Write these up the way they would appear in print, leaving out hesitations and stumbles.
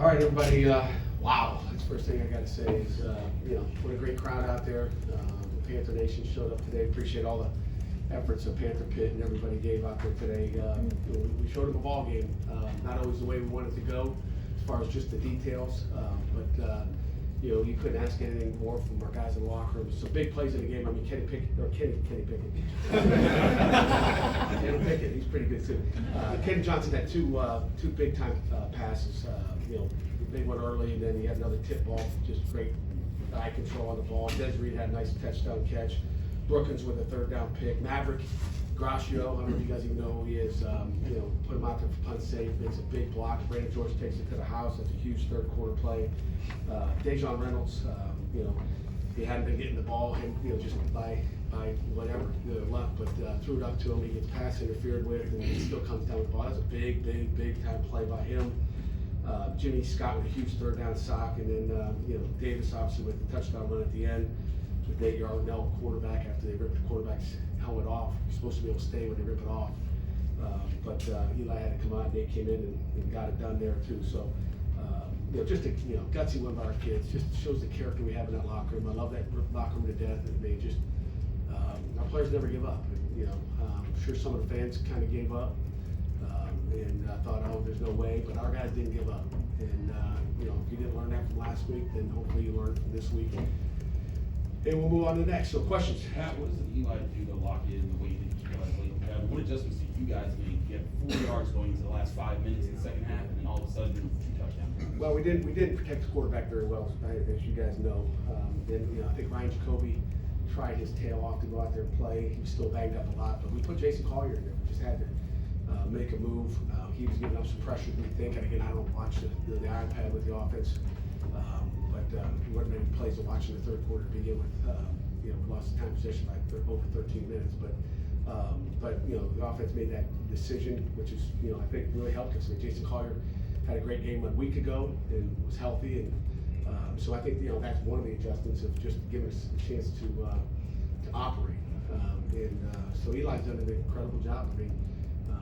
All right, everybody, wow, that's the first thing I gotta say is, what a great crowd out there. The Panther Nation showed up today. Appreciate all the efforts of Panther Pitt and everybody gave out there today. We showed them a ball game, not always the way we wanted to go as far as just the details, but you couldn't ask anything more from our guys in the locker room. Some big plays in the game. I mean, Kenny Pickett. Kenny Pickett, he's pretty good too. Kenny Johnson had two big time passes. The big one early, and then he had another tip ball, just great eye control on the ball. Des Reed had a nice touchdown catch. Brookins with a third down pick. Maverick Gracio, I don't know if you guys even know who he is. Put him out there for punt safe, makes a big block. Brandon George takes it to the house. That's a huge third quarter play. Dejon Reynolds, he hadn't been getting the ball, and just by whatever luck, but threw it up to him. He gets pass interfered with, and he still comes down with the ball. That's a big time play by him. Jimmy Scott with a huge third down sock, and then Davis obviously with the touchdown run at the end. With Nate Yarnell, quarterback, after they ripped the quarterback's helmet off. You're supposed to be able to stay when they rip it off. But Eli had to come out, and Nate came in and got it done there too. So, just a gutsy one by our kids. Just shows the character we have in that locker room. I love that locker room to death. And they just, our players never give up. I'm sure some of the fans kind of gave up. And I thought, oh, there's no way. But our guys didn't give up. And, if you didn't learn that from last week, then hopefully you learned from this week. And we'll move on to the next. So questions? Pat, what does Eli do to lock in the way that you guys laid him down? What adjustments did you guys make? You had 4 yards going into the last 5 minutes in the second half, and then all of a sudden, 2 touchdowns. Well, we didn't protect the quarterback very well, as you guys know. I think Ryan Jacoby tried his tail off to go out there and play. He was still banged up a lot, but we put Jason Collier in there. We just had to make a move. He was giving up some pressure, we think. And again, I don't watch the iPad with the offense. But we weren't many plays to watch in the third quarter to begin with. We lost the time possession by over 13 minutes. But the offense made that decision, which is, I think really helped us. I mean, Jason Collier had a great game a week ago and was healthy. And so I think, that's one of the adjustments of just giving us a chance to operate. So Eli's done an incredible job. I mean,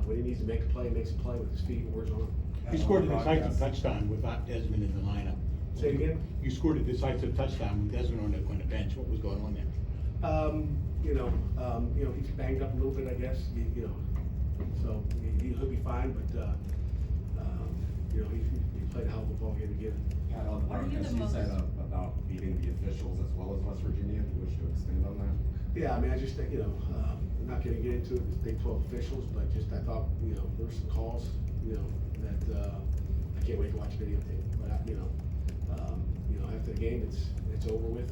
when he needs to make a play, he makes a play with his feet and words on him. You scored a decisive touchdown without Desmond in the lineup. Say it again? You scored a decisive touchdown with Desmond on the bench. What was going on there? He's banged up a little bit, I guess. So he'll be fine. But he played a hell of a ball game again. Pat, on the podcast, you said about beating the officials as well as West Virginia. Do you wish to extend on that? Yeah, I mean, I just think I'm not going to get into it with Big 12 officials, but I thought there were some calls that I can't wait to watch videotape. But after the game, it's over with.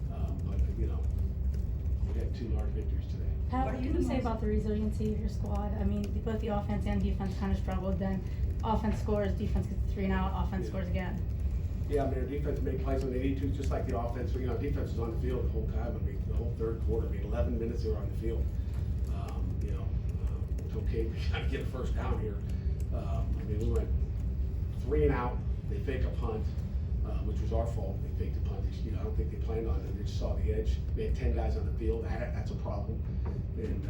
But we had 2 large victories today. Pat, what can you say about the resiliency of your squad? I mean, both the offense and defense kind of struggled. Then offense scores, defense gets 3 and out, offense scores again. Yeah, I mean, our defense made plays when they need to, just like the offense. Defense was on the field the whole time. I mean, the whole third quarter. I mean, 11 minutes they were on the field. It's okay. We got to get a first down here. We went 3 and out. They fake a punt, which was our fault. They faked a punt. I don't think they planned on it. They just saw the edge. They had 10 guys on the field. That's a problem. And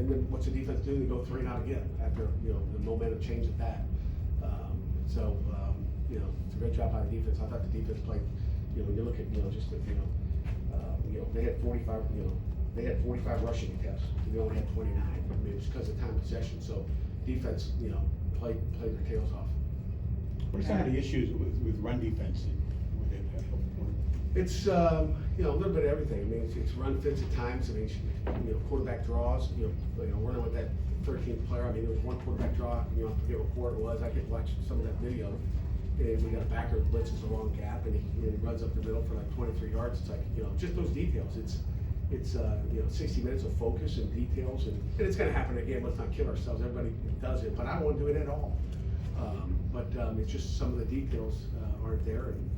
then what's the defense do? They go 3 and out again after the momentum changed at that. It's a great job by the defense. I thought the defense played. When you look at they had 45. They had 45 rushing attempts. We only had 29. I mean, it's because of time possession. So defense, played their tails off. What are some of the issues with run defense? It's a little bit of everything. I mean, it's run fits at times. I mean, quarterback draws. Running with that 13th player. I mean, there was one quarterback draw. I forget what quarter it was. I could watch some of that video. And we got a backer who blitzes the wrong gap, and he runs up the middle for like 23 yards. It's like just those details. It's 60 minutes of focus and details, and it's going to happen again. Let's not kill ourselves. Everybody does it, but I don't want to do it at all. But it's just some of the details aren't there, and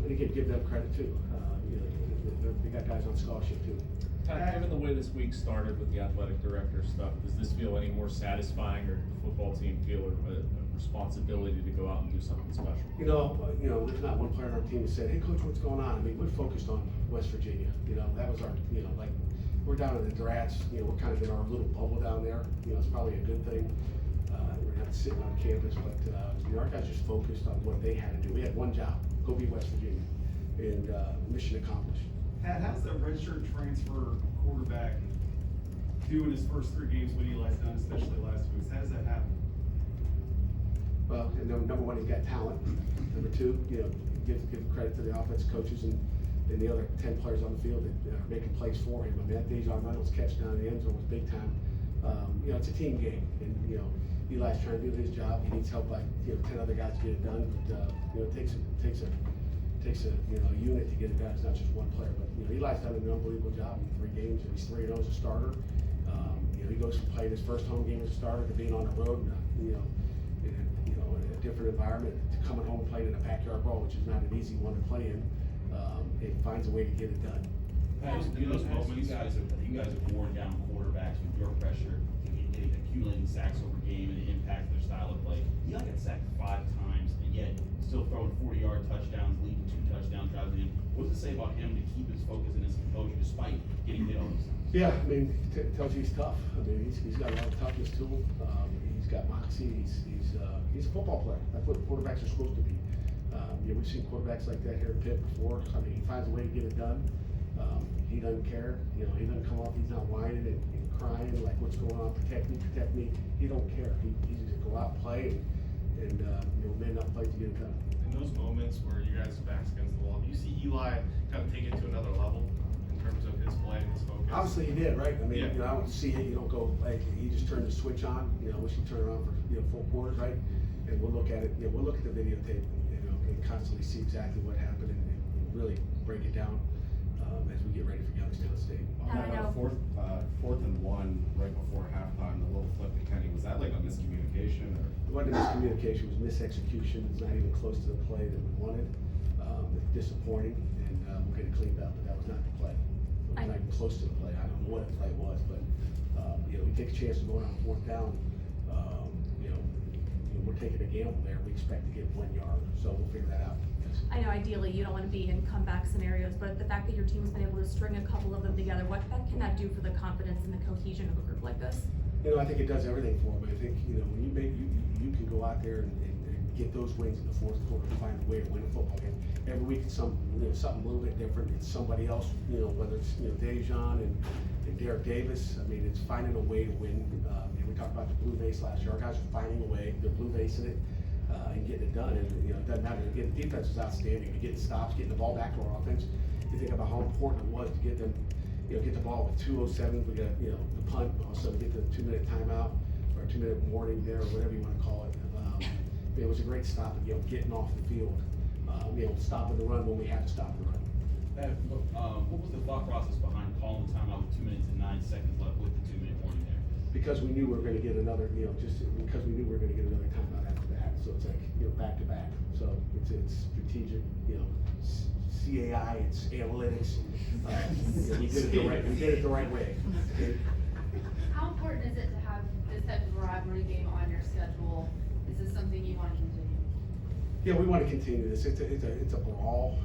again, give them credit too. They got guys on scholarship too. Pat, given the way this week started with the athletic director stuff, does this feel any more satisfying, or does the football team feel a responsibility to go out and do something special? There's not one player on our team who said, "Hey, coach, what's going on?" I mean, we're focused on West Virginia. That was our, we're down in the Drats. We're kind of in our little bubble down there. It's probably a good thing. We're not sitting on campus, but our guys guys just focused on what they had to do. We had one job, go beat West Virginia, and mission accomplished. Pat, how's the redshirt transfer quarterback doing his first 3 games what Eli's done, especially last week? How does that happen? Well, and number one, he's got talent. Number two, give credit to the offense coaches and the other 10 players on the field that are making plays for him. I mean, that Dejon Reynolds catch down in the end zone was big time. It's a team game, and Eli's trying to do his job. He needs help by 10 other guys to get it done. But it takes a unit to get it done. It's not just one player. But Eli's done an unbelievable job in 3 games, and he's 3-0 as a starter. He goes from playing his first home game as a starter to being on the road. In a different environment, to coming home and playing in a backyard brawl, which is not an easy one to play in. It finds a way to get it done. Pat, in those moments, you guys have worn down quarterbacks with your pressure, accumulating sacks over game and the impact of their style of play. Eli got sacked 5 times, and yet still throwing 40-yard touchdowns, leading 2 touchdown drives in. What does it say about him to keep his focus and his composure despite getting hit on these times? Yeah, I mean, it tells you he's tough. I mean, he's got a lot of toughness to him. He's got moxie. He's a football player. That's what quarterbacks are supposed to be. We've seen quarterbacks like that here at Pitt before. I mean, he finds a way to get it done. He doesn't care. He doesn't come off. He's not whining and crying like, what's going on? Protect me. He don't care. He's just go out and play and man up play to get it done. In those moments where you guys' backs against the wall, do you see Eli kind of take it to another level in terms of his play and his focus? Obviously he did, right? I mean, Yeah. I don't see it. You don't go like he just turned the switch on. Wish he turned around for 4 quarters, right? And we'll look at it. We'll look at the videotape, and constantly see exactly what happened and really break it down as we get ready for Youngstown State. I know. Fourth and 1 right before halftime, the little flip to Kenny, was that like a miscommunication or? It wasn't miscommunication, it was misexecution. It's not even close to the play that we wanted. It's disappointing, and we'll get it cleaned up, but that was not the play. It was not even close to the play. I don't know what the play was, but we take a chance of going on 4th down. We're taking a gamble there. We expect to get 1 yard, so we'll figure that out. I know ideally you don't want to be in comeback scenarios, but the fact that your team's been able to string a couple of them together, what can that do for the confidence and the cohesion of a group like this? I think it does everything for them. I think, when you can go out there and get those wins in the 4th quarter and find a way to win a football game. Every week it's something a little bit different. It's somebody else, whether it's, Dejon and Derek Davis. I mean, it's finding a way to win. We talked about the blue vase last year. Our guys are finding a way. They're blue vasing it and getting it done. And, it doesn't matter. Again, the defense is outstanding. To get stops, getting the ball back to our offense. You think about how important it was to get them, get the ball with 2:07. We got, the punt. Also get the 2-minute timeout or 2-minute warning there, or whatever you want to call it. It was a great stop, getting off the field. Stopping the run when we had to stop the run. Pat, what was the thought process behind calling the timeout with 2 minutes and 9 seconds left with the 2-minute warning there? Because we knew we were going to get another, just because we knew we were going to get another timeout after that. So it's like, back to back. So it's strategic, CAI, it's analytics. We did it the right way. How important is it to have this type of rivalry game on your schedule? Is this something you want to continue? Yeah, we want to continue this. It's a brawl.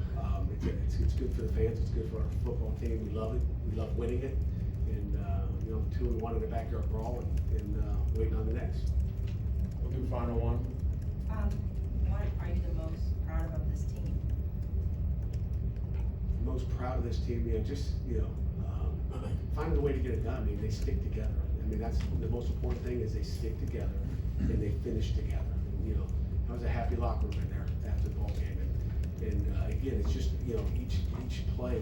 It's good for the fans. It's good for our football team. We love it. We love winning it. And 2-1 in the backyard brawl, and waiting on the next. We'll do final one. What are you the most proud of this team? Most proud of this team, finding a way to get it done. I mean, they stick together. I mean, that's the most important thing is they stick together and they finish together. I was a happy locker room in there after the ball game. And again, it's just, each play,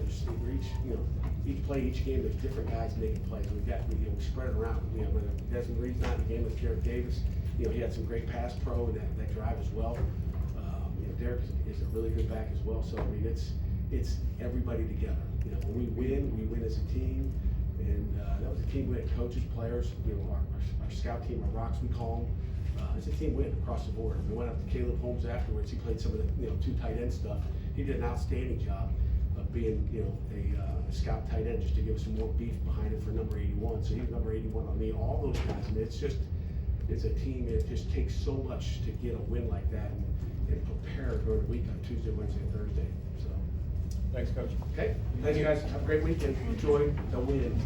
each play, each game, there's different guys making plays. We spread it around. When Desmond Reed's not in the game with Derek Davis, he had some great pass pro and that drive as well. Derek is a really good back as well. So, I mean, it's everybody together. When we win as a team. And that was a team win, coaches, players, our scout team, our rocks, we call them. It's a team win across the board. We went up to Caleb Holmes afterwards. He played some of the 2 tight end stuff. He did an outstanding job of being a scout tight end, just to give us some more beef behind him for number 81. So he's number 81 on me. All those guys. I mean, it's a team. It just takes so much to get a win like that and prepare during the week on Tuesday, Wednesday, and Thursday. So. Thanks, Coach. Okay. Thank you guys. Have a great weekend. Enjoy the win.